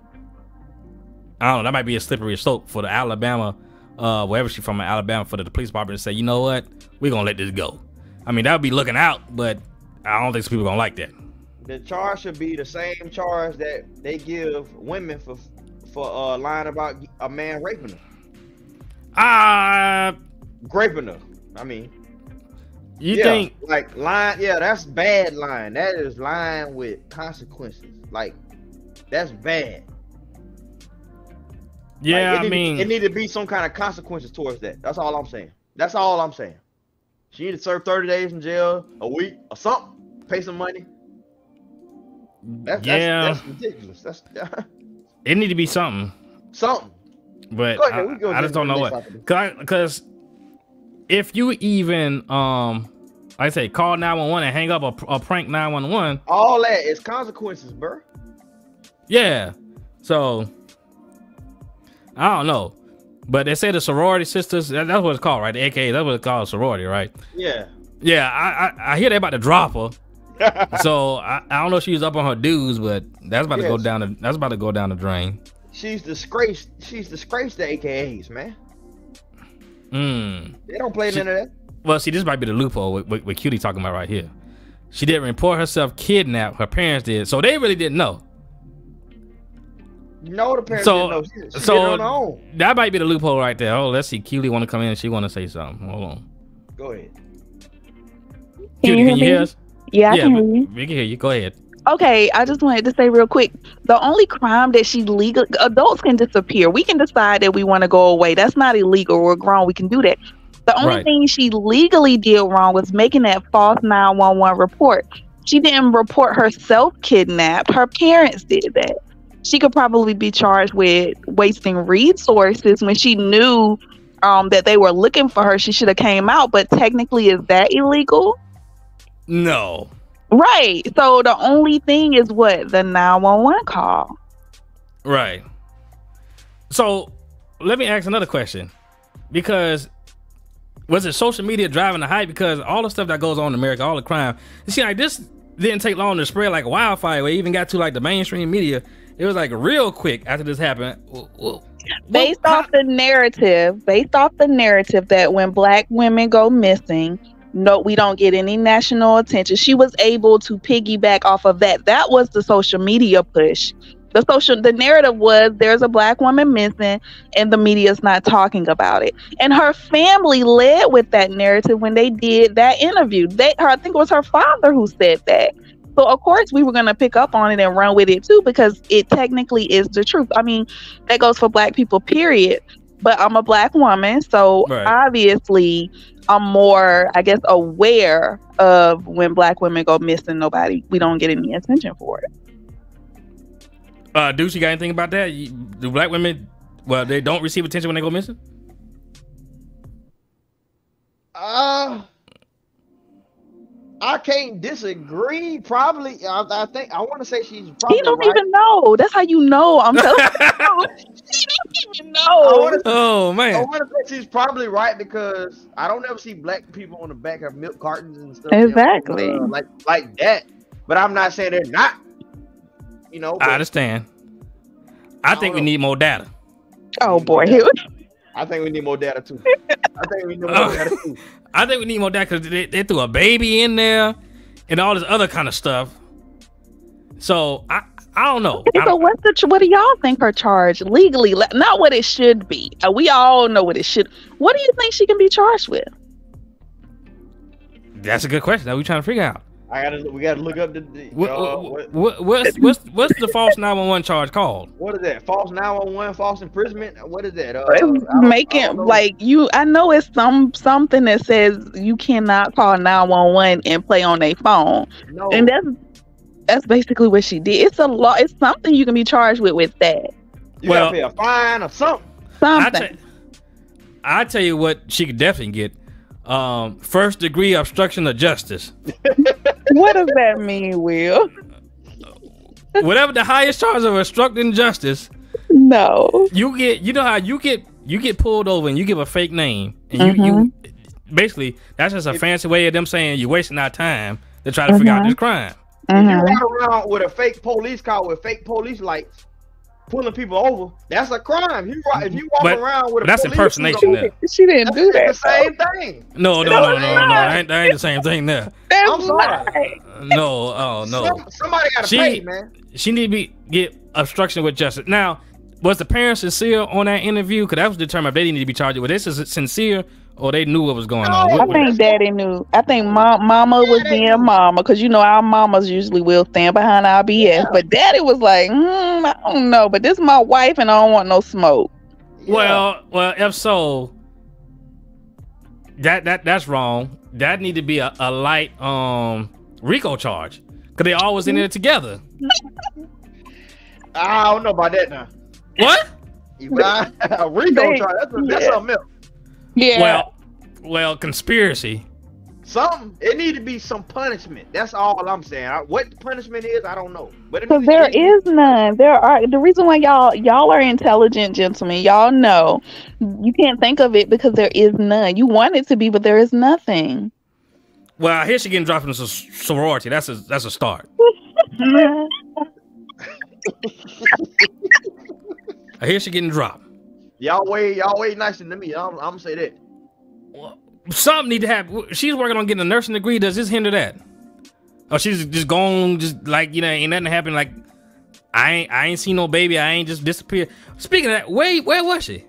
I don't know. That might be a slippery slope for the Alabama wherever she's from in Alabama, for the police department to say, you know what, we're gonna let this go. I mean, that would be looking out, but I don't think people gonna like that. The charge should be the same charge that they give women for lying about a man raping her. Raping her. I mean, you think like lying? Yeah, that's bad lying. That is lying with consequences. Like, that's bad. Yeah, like, I mean, it need to be some kind of consequences towards that. That's all I'm saying. That's all I'm saying. She need to serve 30 days in jail, a week, or something. Pay some money. That's ridiculous. It need to be something. Something. But I just don't know what. Because if you even, like I say, call 911 and hang up or prank 911. All that is consequences, bro. Yeah. So, I don't know. But they say the sorority sisters, that's what it's called, right? The AKA, that's what it's called, sorority, right? Yeah. Yeah, I hear they about to drop her. So I don't know if she's up on her dues, but that's about to go down. That's about to go down the drain. She's disgraced. She's disgraced the AKAs, man. They don't play none of that. Well, see, this might be the loophole with Kutie talking about right here. She didn't report herself kidnapped. Her parents did, so they really didn't know. No, the parents didn't know. She did it on her own. That might be the loophole right there. Oh, let's see. Kutie want to come in. She want to say something. Hold on. Go ahead. Kutie, can you hear us? Yeah, I can hear you. We can hear you. Go ahead. Okay, I just wanted to say real quick, the only crime that she legal, adults can disappear. We can decide that we want to go away. That's not illegal. We're grown. We can do that. The only thing she legally did wrong was making that false 911 report. She didn't report herself kidnapped. Her parents did that. She could probably be charged with wasting resources when she knew that they were looking for her. She should have came out, but technically, is that illegal? No. Right. So the only thing is what? The 911 call. Right. So let me ask another question. Because was it social media driving the hype? Because all the stuff that goes on in America, all the crime, you see, like, this didn't take long to spread like wildfire. It even got to like the mainstream media. It was like real quick after this happened. Based off the narrative that when Black women go missing, no, we don't get any national attention. She was able to piggyback off of that. That was the social media push. The narrative was there's a Black woman missing and the media's not talking about it. And her family led with that narrative when they did that interview. I think it was her father who said that. So of course we were going to pick up on it and run with it too, because it technically is the truth. I mean, that goes for Black people, period. But I'm a Black woman, so obviously I'm more, I guess, aware of when Black women go missing. We don't get any attention for it. Dude, you got anything about that? Do Black women, well, they don't receive attention when they go missing? I can't disagree. Probably, I think I want to say she's probably. He don't even know. That's how you know. I'm telling you. He don't even know. Oh man. I want to say she's probably right, because I don't ever see Black people on the back of milk cartons and stuff. Exactly. You know, like that. But I'm not saying they're not. You know. I understand. I think we need more data. Oh boy. I think we need more data too. I think we need more data because they threw a baby in there and all this other kind of stuff. So I don't know. So what do y'all think her charge legally? Not what it should be. We all know what it should. What do you think she can be charged with? That's a good question that we're trying to figure out. We gotta look up what's the false 911 charge called? What is that? False 911, false imprisonment? What is that? I know it's something that says you cannot call 911 and play on their phone. No. And that's basically what she did. It's a law. It's something you can be charged with that. You gotta pay a fine or something. I tell you what she could definitely get. First degree obstruction of justice. What does that mean, Will? Whatever the highest charge of obstructing justice. No. You know how you get pulled over and you give a fake name, and you basically, that's just a fancy way of them saying you're wasting our time to try to figure out this crime. You ride around with a fake police car with fake police lights, pulling people over, that's a crime. If you walk around with a that's impersonation there. She didn't do that. The same thing. No. That ain't the same thing there. I'm sorry. No. Somebody got to pay, man. She need to get obstruction with justice. Now, was the parents sincere on that interview? Because that was determined if they didn't need to be charged with this. Is it sincere or they knew what was going on? I think daddy knew. I think mama was being mama, because our mamas usually will stand behind our BS. Yeah. But daddy was like, I don't know, but this is my wife and I don't want no smoke. Yeah. Well, if so, that's wrong. That need to be a light RICO charge, because they always in there together. I don't know about that now. What? RICO charge. That's something else. Yeah. Well, conspiracy. Something. It need to be some punishment. That's all I'm saying. What the punishment is, I don't know. Because there is none. The reason why y'all are intelligent gentlemen. Y'all know you can't think of it because there is none. You want it to be, but there is nothing. Well, I hear she getting dropped into sorority. That's a start. I hear she getting dropped. Y'all way nicer than me. I'm gonna say that. Well, something need to happen. She's working on getting a nursing degree. Does this hinder that? Or she's just gone, just like, ain't nothing happened. Like, I ain't seen no baby. I ain't just disappeared. Speaking of that, where was she?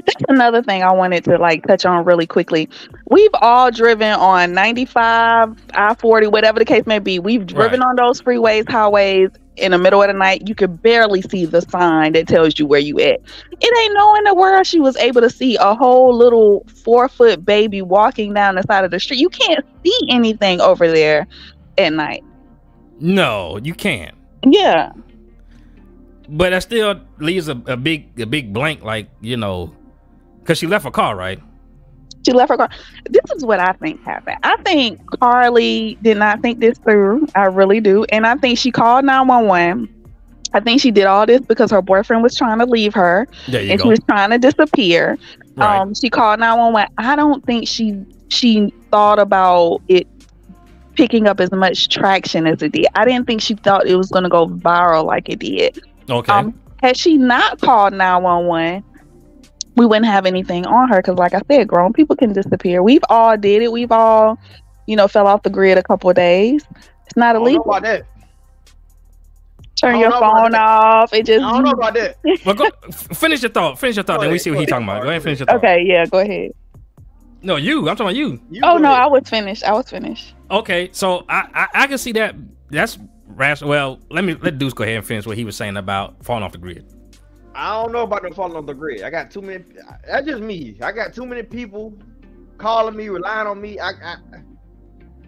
That's another thing I wanted to touch on really quickly. We've all driven on 95, I-40, whatever the case may be. We've driven on those freeways, highways in the middle of the night. You could barely see the sign that tells you where you at. It ain't no in the world she was able to see a whole little 4-foot baby walking down the side of the street. You can't see anything over there at night. No, you can't. Yeah. But that still leaves a big blank, because she left her car, right? She left her car. This is what I think happened. I think Carlee did not think this through. I really do. And I think she called 911. I think she did all this because her boyfriend was trying to leave her. She was trying to disappear. Right. She called 911. I don't think she thought about it picking up as much traction as it did. I didn't think she thought it was going to go viral like it did. Okay. Had she not called 911, we wouldn't have anything on her, because like I said, grown people can disappear. We've all did it. We've all, fell off the grid a couple of days. It's not illegal. I don't know about that. Turn your phone off. It just. I don't know about that. Well, finish your thought. Then we see what he's talking about. Go ahead and finish your thought. Okay, yeah, go ahead. No, I'm talking about you. I was finished. Okay, so I can see that. That's rational. Well, let Deuce go ahead and finish what he was saying about falling off the grid. I don't know about them falling off the grid. I got too many. That's just me. I got too many people calling me, relying on me.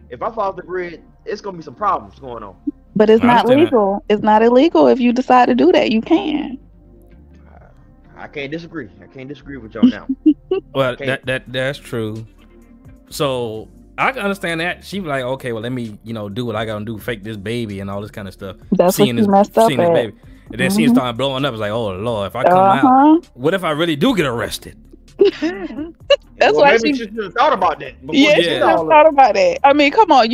If I fall off the grid, it's gonna be some problems going on. But it's not legal. It's not illegal if you decide to do that. You can. I can't disagree. With y'all now. Well, that's true. So I can understand that. She was like, okay, well, let me, do what I gotta do, fake this baby and all this kind of stuff. That's seeing what she messed up at. This baby. And then she started blowing up. It's like, oh Lord, if I come out, what if I really do get arrested? That's why she should have thought about that. Yeah, she should have thought about it. I mean, come on,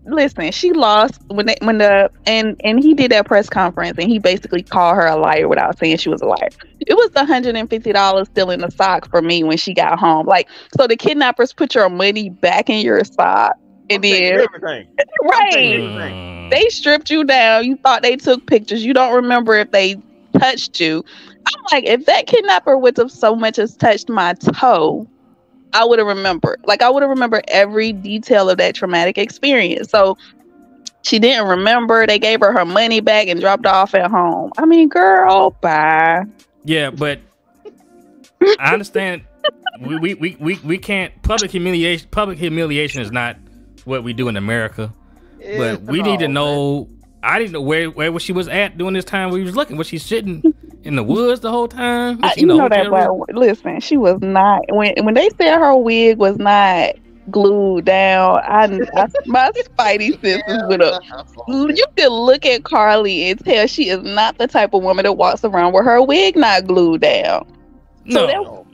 listen. She lost and he did that press conference and he basically called her a liar without saying she was a liar. It was $150 still in the sock for me when she got home. So the kidnappers put your money back in your sock. And then everything. Right. They stripped you down. You thought they took pictures. You don't remember if they touched you. I'm like, if that kidnapper would have so much as touched my toe, I would have remembered. I would have remembered every detail of that traumatic experience. So she didn't remember. They gave her money back and dropped her off at home. I mean, girl, bye. Yeah, but I understand. we can't. Public humiliation is not what we do in America. But we need to know. I didn't know where she was at during this time we was looking. Was she sitting in the woods the whole time? Listen, she was not. When they said her wig was not glued down, my spidey senses went up. You can look at Carlee and tell she is not the type of woman that walks around with her wig not glued down. So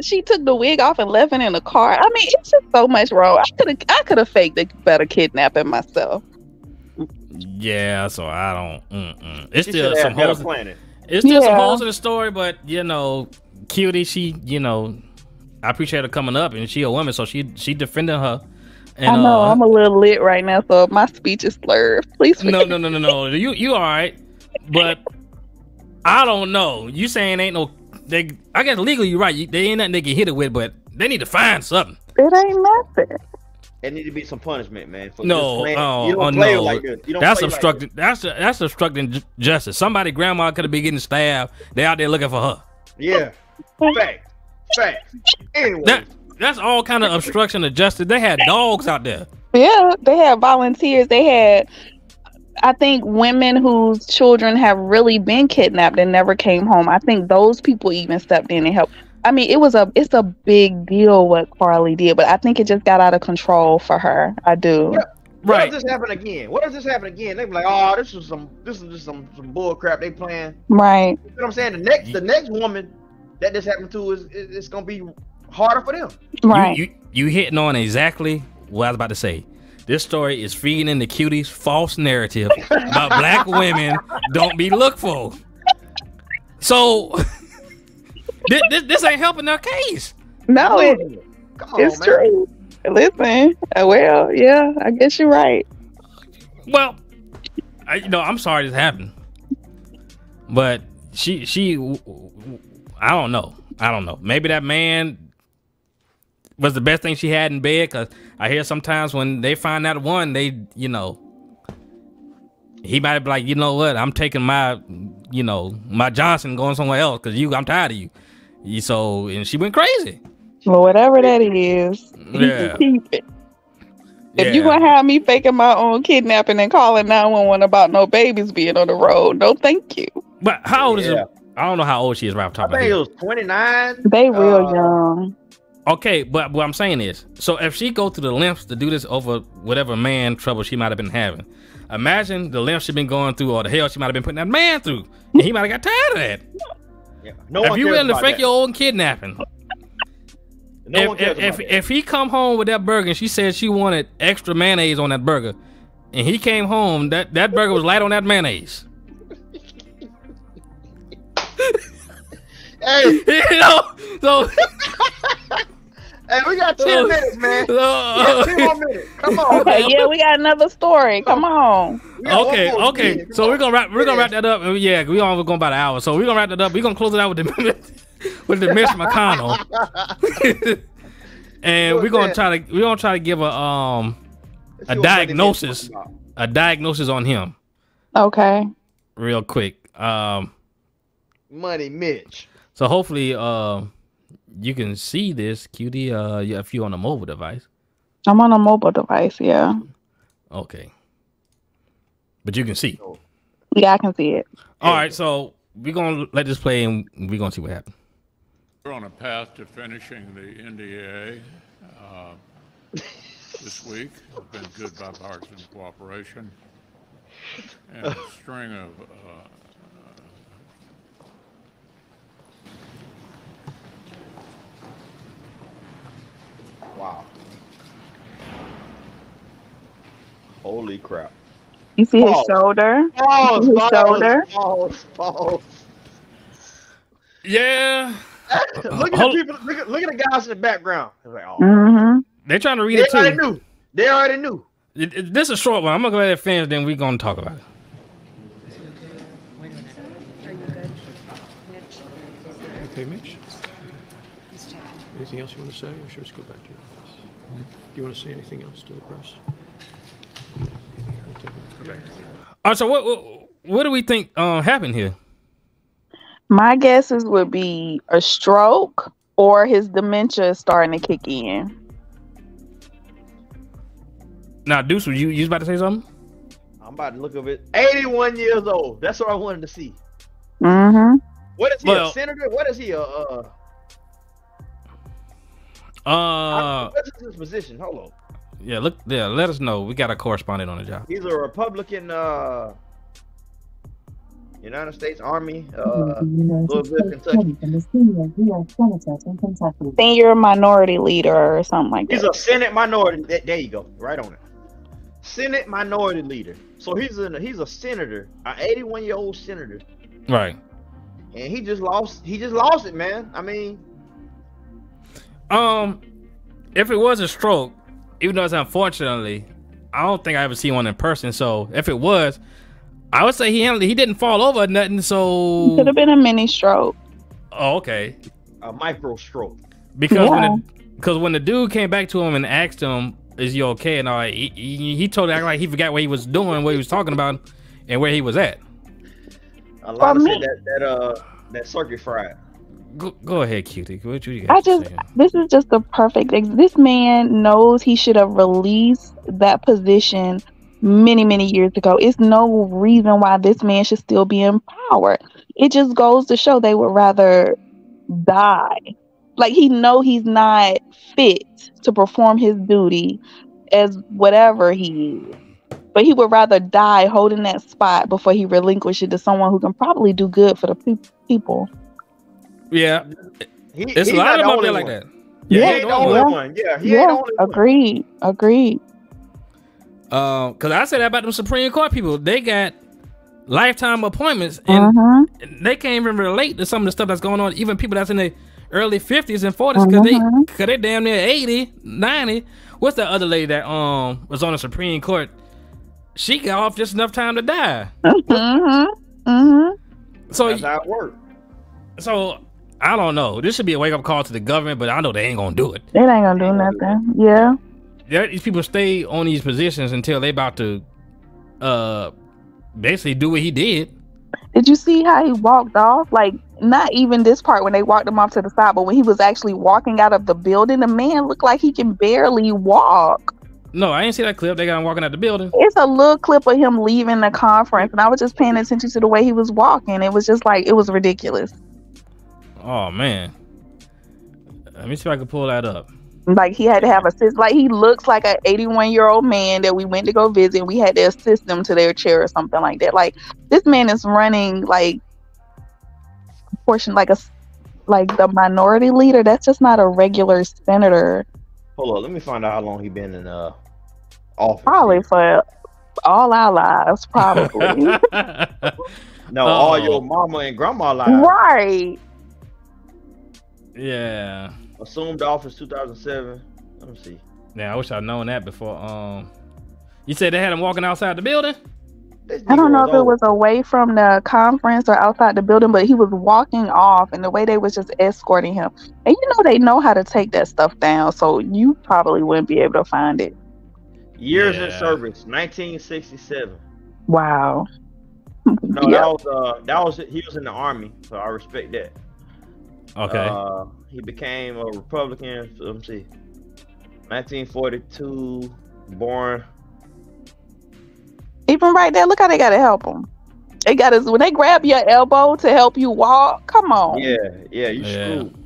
she took the wig off and left it in the car. I mean, it's just so much wrong. I could have faked a better kidnapping myself. Yeah, so I don't. It's still some holes. It's still some holes in the story, but Kutie, she, I appreciate her coming up, and she a woman, so she defending her. And, I know I'm a little lit right now, so my speech is slurred. Please. No. You all right, but I don't know. You saying ain't no? I guess legally you're right. They ain't nothing they can hit it with, but they need to find something. It ain't nothing. There need to be some punishment, man. For you don't play like this. That's obstructing. Like that's obstructing justice. Somebody grandma could have been getting stabbed. They out there looking for her. Yeah, fact. Anyway, that's all kind of obstruction of justice. They had dogs out there. Yeah, they had volunteers. They had, I think, women whose children have really been kidnapped and never came home. I think those people even stepped in and helped. I mean, it's a big deal what Carlee did, but I think it just got out of control for her. I do. Yeah. What if this happen again? They be like, oh, this is just some bull crap they playing. Right. You know what I'm saying? The next woman that this happened to is gonna be harder for them. Right. You hitting on exactly what I was about to say. This story is feeding into Kutie's false narrative about black women don't be looked for. So this ain't helping their case. No, it's true. Listen, well, yeah, I guess you're right. Well, I'm sorry this happened, but she, I don't know. Maybe that man was the best thing she had in bed, because I hear sometimes when they find that one, he might be like, you know what, I'm taking my Johnson, going somewhere else, because I'm tired of you. So, and she went crazy. Well, whatever that is, you can keep it. If you gonna have me faking my own kidnapping and calling 911 about no babies being on the road, no thank you. But how old is it? I don't know how old she is right off the top of my head. I think it was 29. They real young. Okay, but what I'm saying is, so if she go through the lengths to do this over whatever man trouble she might have been having, imagine the lengths she been going through, or the hell she might have been putting that man through, and he might have got tired of that. Yeah. If you willing to fake your own kidnapping, if he come home with that burger and she said she wanted extra mayonnaise on that burger, and he came home, that burger was light on that mayonnaise. Hey, so. Hey, we got 10 minutes, man. 10 more minutes. Come on. Okay, yeah, we got another story. Come on. Okay. So we're gonna wrap that up. Yeah, we only going about an hour, so we're gonna wrap that up. We're gonna close it out with the Mitch McConnell, and we're gonna try to give a diagnosis on him. Okay. Real quick. Money Mitch. So hopefully you can see this, Kutie, if you're on a mobile device. I'm on a mobile device, yeah. Okay. But you can see. Yeah, I can see it. All right, so we're going to let this play, and we're going to see what happens. We're on a path to finishing the NDA this week. It's been good bipartisan cooperation and a string of wow. Holy crap. You see his shoulder? Shoulder? Yeah. Look at the people. Look at the guys in the background. Like, They're trying to read it too. They already knew. This is a short one. I'm gonna go ahead and finish, then we're gonna talk about it. Okay, Mitch. Anything else you want to say, or should we just go back to your office? Do you want to say anything else to the press? All right, so what do we think happened here? My guesses would be a stroke or his dementia is starting to kick in. Now, Deuce, you was about to say something? I'm about to look at it. 81 years old. That's what I wanted to see. Mm-hmm. What is he, a senator? What is he, what's his position? Hold on. Yeah, let us know. We got a correspondent on the job. He's a Republican, United States Army, Louisville, Kentucky. Senior minority leader or something like that. He's a Senate minority. There you go. Right on it. Senate minority leader. So he's a senator, an 81-year-old senator. Right. And he just lost it, man. I mean, if it was a stroke, even though it's unfortunately, I don't think I ever seen one in person. So if it was, I would say he didn't fall over or nothing. So could have been a mini stroke. Oh, okay. A micro stroke. Because when the dude came back to him and asked him, "Is you okay?" and all, he totally acted like he forgot what he was doing, what he was talking about, and where he was at. A lot of said that circuit fried. Go ahead, Cutie. What you got? This is just the perfect. This man knows he should have released that position many years ago. It's no reason why this man should still be in power. It just goes to show they would rather die. Like, he know he's not fit to perform his duty as whatever he is. But he would rather die holding that spot before he relinquish it to someone who can probably do good for the people. Yeah. It's a lot of them out there like that. Yeah, he ain't the only one. Yeah, he ain't the only one. Agreed. Because I said that about them Supreme Court people. They got lifetime appointments, and they can't even relate to some of the stuff that's going on. Even people that's in their early 50s and 40s, because they damn near 80, 90. What's that other lady that was on the Supreme Court? She got off just enough time to die. So that's how it works. So I don't know. This should be a wake up call to the government, but I know they ain't gonna do it. They ain't gonna do nothing. Yeah. These people stay on these positions until they about to basically do what he did. Did you see how he walked off? Like, not even this part when they walked him off to the side, but when he was actually walking out of the building, the man looked like he can barely walk. No, I didn't see that clip. They got him walking out the building. It's a little clip of him leaving the conference, and I was just paying attention to the way he was walking. It was just like, it was ridiculous. Oh, man. Let me see if I can pull that up. Like, he had to have assist. Like, he looks like an 81-year-old man that we went to go visit, and we had to assist them to their chair or something like that. Like, this man is running like portion like the minority leader. That's just not a regular senator. Hold on, let me find out how long he been in office. Probably for all our lives, probably. No, all your mama and grandma lives. Right. Yeah. Assumed office 2007. Let me see. Yeah, I wish I'd known that before. You said they had him walking outside the building? I don't know if it was away from the conference or outside the building, but he was walking off, and the way they was just escorting him. And they know how to take that stuff down, so you probably wouldn't be able to find it. Years in service, 1967. Wow. No, that was he was in the Army, so I respect that. Okay. He became a Republican. Let me see. 1942, born. Even right there, look how they gotta help him. They got us when they grab your elbow to help you walk. Come on. Yeah, you screwed.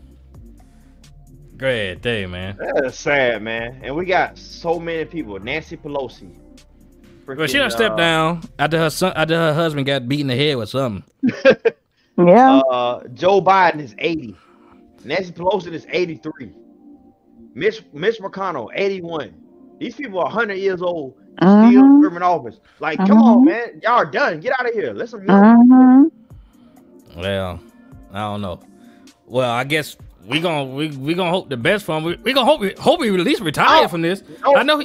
Great day, man. That's sad, man. And we got so many people. Nancy Pelosi. Well, she done stepped down after her husband got beat in the head with something. Yeah. Joe Biden is 80. Nancy Pelosi is 83. Mitch McConnell, 81. These people are 100 years old, still serving office. Like, come on, man. Y'all are done. Get out of here. Listen. Well, I don't know. Well, I guess we gonna hope the best for him. We gonna hope he at least retire from this. I know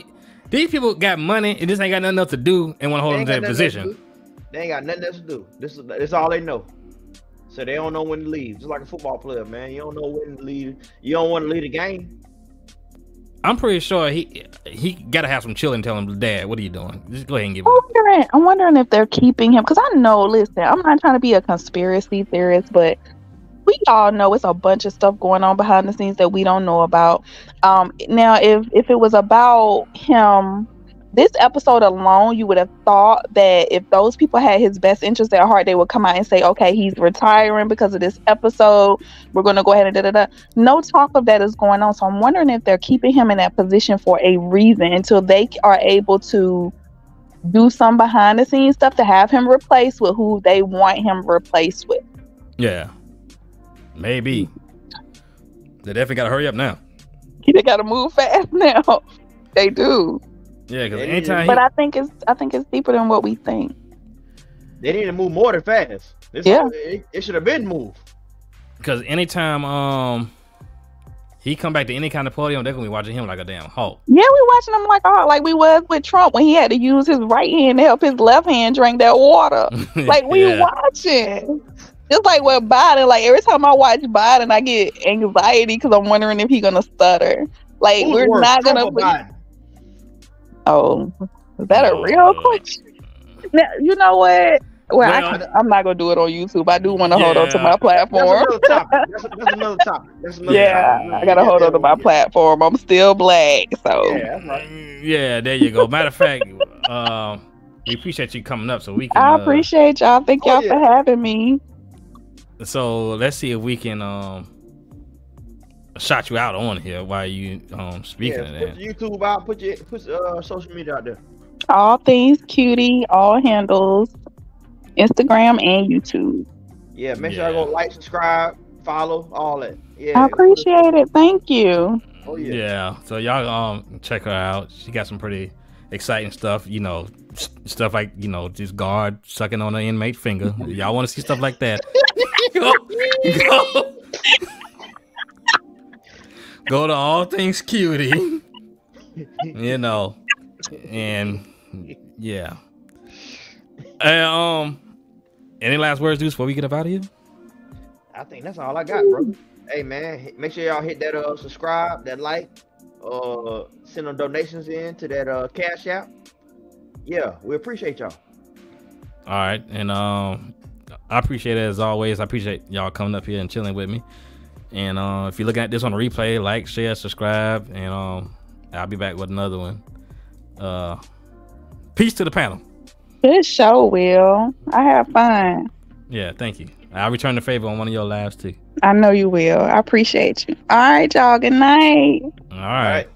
these people got money and just ain't got nothing else to do and want to hold them to their position. They ain't got nothing else to do. This is all they know. So they don't know when to leave. Just like a football player, man. You don't know when to leave. You don't want to leave the game. I'm pretty sure he got to have some chilling. Tell him, Dad, what are you doing? Just go ahead and give it. I'm wondering if they're keeping him, because I know. Listen, I'm not trying to be a conspiracy theorist, but we all know it's a bunch of stuff going on behind the scenes that we don't know about. Now, if it was about him, this episode alone, you would have thought that if those people had his best interest at heart, they would come out and say, okay, he's retiring because of this episode. We're going to go ahead and da-da-da. No talk of that is going on. So I'm wondering if they're keeping him in that position for a reason until they are able to do some behind the scenes stuff to have him replaced with who they want him replaced with. Yeah. Maybe. They definitely got to hurry up now. They got to move fast now. They do. Yeah, because anytime. But I think it's deeper than what we think. They need to move more than fast. It should have been moved. Because anytime he come back to any kind of podium, they're gonna be watching him like a damn hawk. Yeah, we watching him like a hawk, like we was with Trump when he had to use his right hand to help his left hand drink that water. Like we watching. Just like with Biden, like every time I watch Biden, I get anxiety because I'm wondering if he's gonna stutter. Like we're not gonna. Oh, is that a real question? Now, you know what? Well, I'm not gonna do it on YouTube. I do want to hold on to my platform. That's another topic. I gotta hold on to my platform. I'm still black, so that's right. Yeah, there you go. Matter of fact, we appreciate you coming up so we can. I appreciate y'all. Thank y'all for having me. So let's see if we can shout you out on here while you speaking of that. Put your YouTube out. Put social media out there. Allthings-Kutie, all handles, Instagram and YouTube. Yeah, make sure I go like, subscribe, follow, all that. Yeah, I appreciate it. Thank you. Oh yeah. Yeah. So y'all check her out. She got some pretty exciting stuff. You know, stuff like this guard sucking on an inmate finger. Y'all want to see stuff like that? Go to Allthings-Kutie. And yeah. Any last words, Deuce, before we get up out of here? I think that's all I got, bro. Hey man, make sure y'all hit that subscribe, that like, send them donations in to that Cash App. Yeah, we appreciate y'all. All right, and I appreciate it as always. I appreciate y'all coming up here and chilling with me. And if you're looking at this on a replay, like, share, subscribe, and I'll be back with another one. Peace to the panel. Good show, Will. I have fun. Yeah, thank you. I'll return the favor on one of your lives too. I know you will. I appreciate you. All right, y'all. Good night. All right.